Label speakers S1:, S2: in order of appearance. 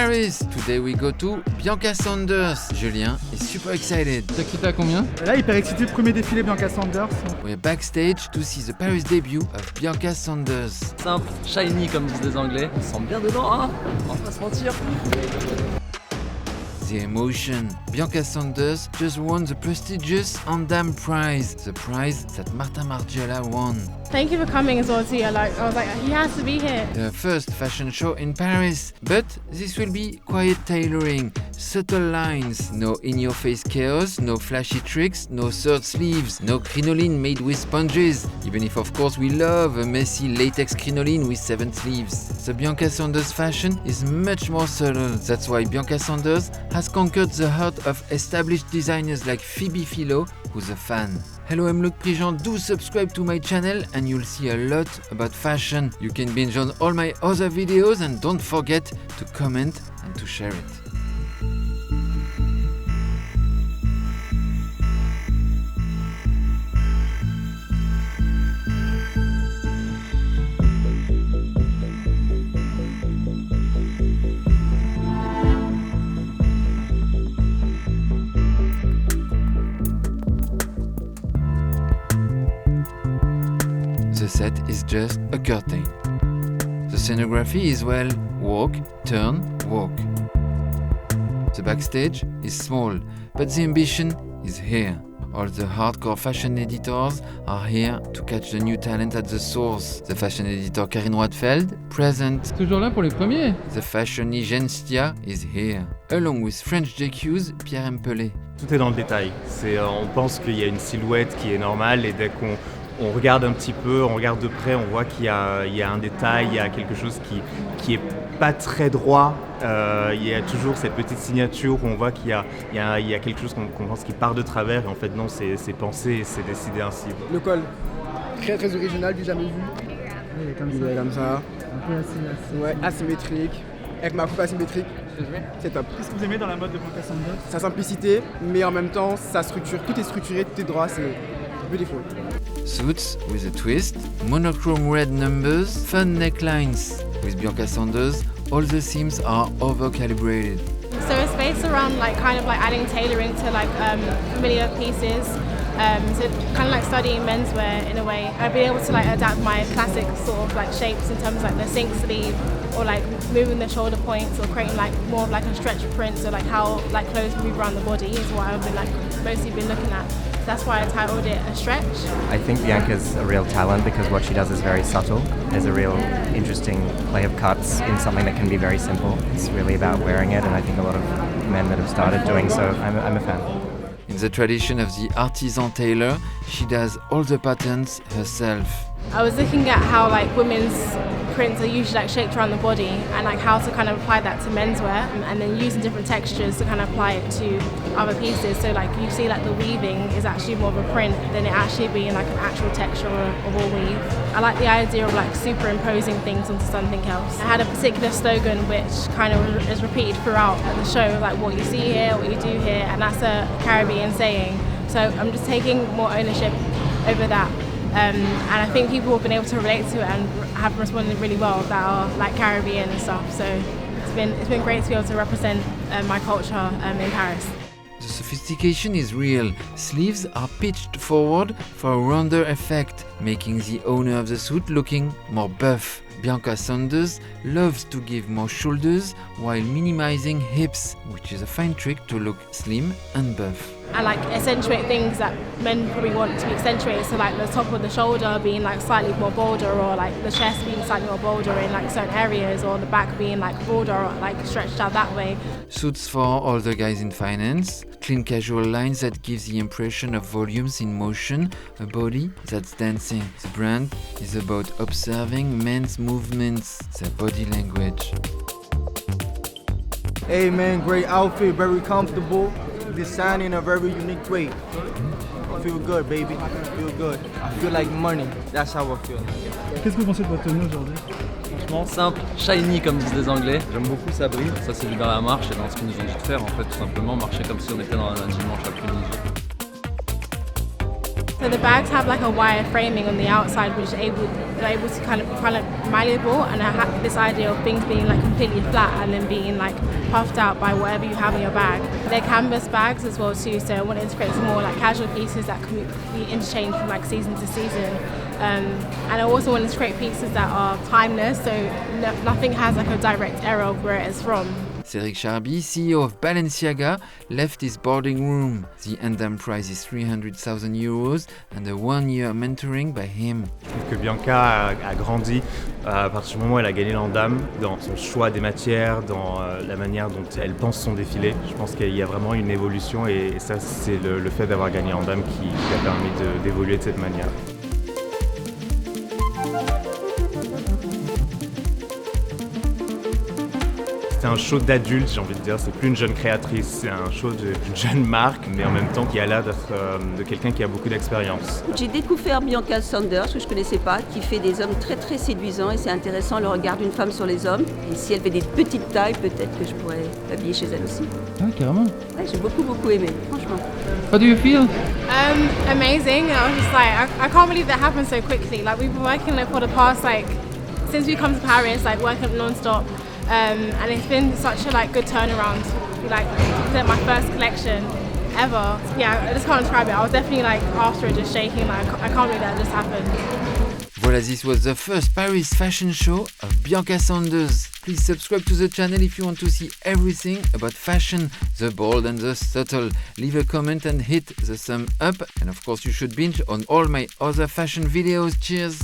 S1: Paris. Today we go to Bianca Saunders. Julien is super excited.
S2: T'as excité à combien?
S3: Là, hyper excité, premier défilé Bianca Saunders.
S1: We're backstage to see the Paris debut of Bianca Saunders.
S4: Simple, shiny comme disent les Anglais. On se sent bien dedans, hein? On va pas se mentir.
S1: The emotion. Bianca Saunders just won the prestigious ANDAM prize, the prize that Marta Margiela won.
S5: Thank you for coming as well too. I was like, he has to be here.
S1: The first fashion show in Paris. But this will be quiet tailoring, subtle lines, no in-your-face chaos, no flashy tricks, no third sleeves, no crinoline made with sponges, even if of course we love a messy latex crinoline with 7 sleeves. The Bianca Saunders fashion is much more subtle. That's why Bianca Saunders has conquered the heart of established designers like Phoebe Philo, who's a fan. Hello, I'm Loic Prigent. Do subscribe to my channel and you'll see a lot about fashion. You can binge on all my other videos and don't forget to comment and to share it. The set is just a curtain. The scenography is well, walk, turn, walk. The backstage is small, but the ambition is here. All the hardcore fashion editors are here to catch the new talent at the source. The fashion editor Carine Roitfeld, present.
S2: Toujours là pour les premiers.
S1: The fashion agentia is here, along with French JQ's Pierre Empelé.
S6: Tout est dans le détail. On pense qu'il y a une silhouette qui est normale et dès qu'on regarde un petit peu, on regarde de près, on voit qu'il y a un détail, il y a quelque chose qui est pas très droit. Il y a toujours cette petite signature où on voit qu'il y a quelque chose qu'on pense qui part de travers et en fait non, c'est pensé et c'est décidé ainsi.
S7: Le col, très original, du jamais vu.
S3: Il est comme ça.
S7: Il est comme ça.
S3: Un peu asymétrique.
S7: Ouais, asymétrique. Avec ma coupe asymétrique, c'est top.
S3: Qu'est-ce que vous aimez dans la mode de Bianca Saunders?
S7: Sa simplicité, mais en même temps, sa structure. Tout est structuré, tout est droit, c'est beautiful.
S1: Suits with a twist, monochrome red numbers, fun necklines. With Bianca Saunders, all the seams are over-calibrated.
S5: So it's based around kind of adding tailoring to familiar pieces. So kind of studying menswear in a way. I've been able to adapt my classic sort of shapes in terms of the sink sleeve or moving the shoulder points or creating more of a stretch print. So how clothes move around the body is what I've been mostly been looking at. That's why I titled it A Stretch.
S8: I think Bianca's a real talent because what she does is very subtle. There's a real interesting play of cuts in something that can be very simple. It's really about wearing it, and I think a lot of men that have started doing so, I'm a fan.
S1: In the tradition of the artisan tailor, she does all the patterns herself.
S5: I was looking at how women's prints are usually shaped around the body and how to kind of apply that to menswear and then using different textures to kind of apply it to other pieces. So you see the weaving is actually more of a print than it actually being an actual texture of a weave. I like the idea of superimposing things onto something else. I had a particular slogan which kind of is repeated throughout the show, what you see here, what you do here, and that's a Caribbean saying. So I'm just taking more ownership over that. And I think people have been able to relate to it and have responded really well that are Caribbean and stuff. So it's been great to be able to represent my culture in Paris.
S1: The sophistication is real. Sleeves are pitched forward for a rounder effect, making the owner of the suit looking more buff. Bianca Saunders loves to give more shoulders while minimizing hips, which is a fine trick to look slim and buff.
S5: And accentuate things that men probably want to be accentuated, so the top of the shoulder being slightly more bolder, or the chest being slightly more bolder in certain areas, or the back being broader or stretched out that way.
S1: Suits for all the guys in finance, clean casual lines that gives the impression of volumes in motion, a body that's dancing. The brand is about observing men's movements, their body language.
S7: Hey man, great outfit, very comfortable. Designed in a very unique way. I feel good, baby. I feel good. I feel like money. That's how I feel.
S3: Qu'est-ce que vous pensez de votre tenue aujourd'hui?
S4: Franchement, simple, shiny comme disent les Anglais. J'aime beaucoup, ça brille. Ça c'est vu dans la marche et dans ce qu'ils nous ont dit de faire en fait, tout simplement marcher comme si on était dans un dimanche après-midi.
S5: So the bags have like a wire framing on the outside, which are able to kind of malleable, and I have this idea of things being like completely flat and then being like puffed out by whatever you have in your bag. They're canvas bags as well too, so I wanted to create some more like casual pieces that can be interchanged from like season to season. And I also wanted to create pieces that are timeless, so nothing has like a direct error of where it is from.
S1: Cédric Charby, CEO of Balenciaga, left his boarding room. The ANDAM prize is €300,000 and a 1-year mentoring by him.
S6: Je trouve que Bianca a grandi à partir du moment où elle a gagné l'ANDAM, dans son choix des matières, dans la manière dont elle pense son défilé. Je pense qu'il y a vraiment une évolution et ça c'est le fait d'avoir gagné l'ANDAM qui a permis d'évoluer de cette manière. C'est un show d'adulte, j'ai envie de dire. C'est plus une jeune créatrice, c'est un show d'une jeune marque, mais en même temps qui a l'air d'être de quelqu'un qui a beaucoup d'expérience.
S2: J'ai découvert Bianca Saunders, que je ne connaissais pas, qui fait des hommes très très séduisants et c'est intéressant le regard d'une femme sur les hommes. Et si elle fait des petites tailles, peut-être que je pourrais l'habiller chez elle aussi.
S3: Ah, carrément.
S2: Ouais, j'ai beaucoup aimé, franchement.
S3: How do you feel?
S5: Amazing. I was just like, I can't believe that happened so quickly. Like we've been working like for the past since we come to Paris, like working non-stop. And it's been such a like good turnaround to like present my first collection ever. Yeah, I just can't describe it. I was definitely like after it just shaking, like I can't believe that just happened.
S1: Voilà, this was the first Paris fashion show of Bianca Saunders. Please subscribe to the channel if you want to see everything about fashion, the bold and the subtle. Leave a comment and hit the thumb up. And of course you should binge on all my other fashion videos. Cheers!